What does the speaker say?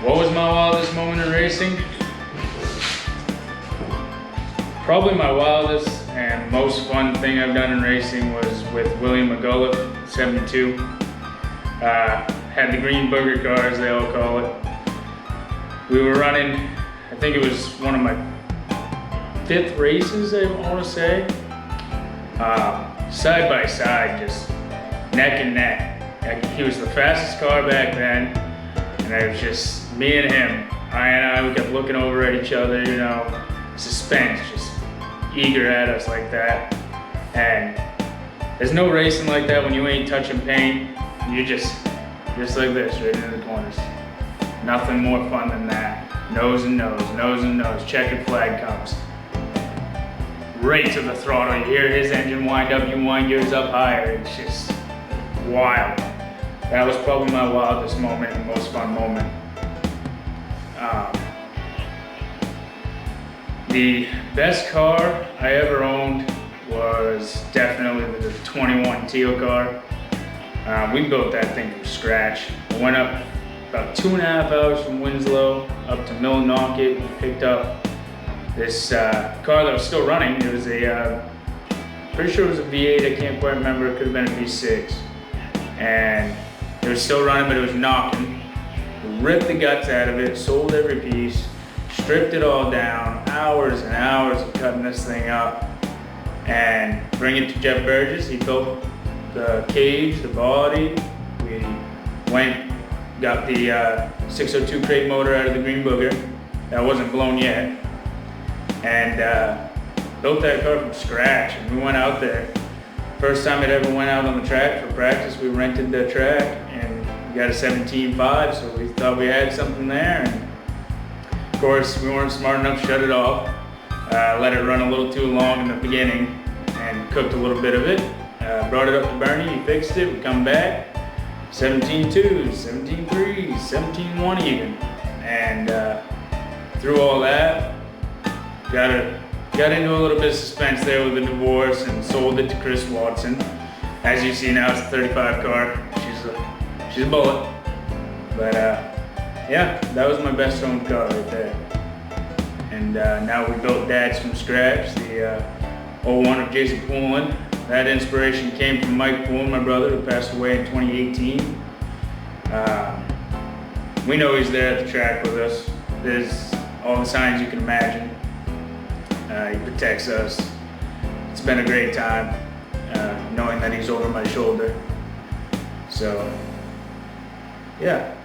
What was my wildest moment in racing? Probably my wildest and most fun thing I've done in racing was with William McGullough, 72. Had the green burger car, as they all call it. We were running, I think it was one of my 5th races, I want to say. Side by side, just neck and neck. He was the fastest car back then, and it was just me and him. We kept looking over at each other, you know, suspense, just eager at us like that. And there's no racing like that when you ain't touching paint. You're just like this, right into the corners. Nothing more fun than that. Nose and nose, nose and nose. Checkered flag comes. Right to the throttle. You hear his engine wind up, you wind yours up higher. It's just wild. That was probably my wildest moment and most fun moment. The best car I ever owned was definitely the 21 Teal car. We built that thing from scratch. We went up about 2.5 hours from Winslow up to Millinocket. We picked up this car that was still running. It was pretty sure it was a V8, I can't quite remember, it could have been a V6. And it was still running, but it was knocking. We ripped the guts out of it, sold every piece, stripped it all down, hours and hours of cutting this thing up, and bring it to Jeff Burgess. He built the cage, the body. We went, got the 602 crate motor out of the Green Booger. That wasn't blown yet. And built that car from scratch, and we went out there. First time it ever went out on the track for practice, we rented the track, and we got a 17.5, so we thought we had something there. And of course, we weren't smart enough to shut it off. Let it run a little too long in the beginning, and cooked a little bit of it. Brought it up to Bernie, he fixed it, we come back, 17.2s, 17.3s, 17.1 even. And through all that, got into a little bit of suspense there with the divorce and sold it to Chris Watson. As you see now, it's a 35 car. She's a bullet. But yeah, that was my best owned car right there. And now we built Dad's from scratch, the 01 of Jason Poulin. That inspiration came from Mike Poulin, my brother, who passed away in 2018. We know he's there at the track with us. There's all the signs you can imagine. He protects us. It's been a great time, knowing that he's over my shoulder. So, yeah.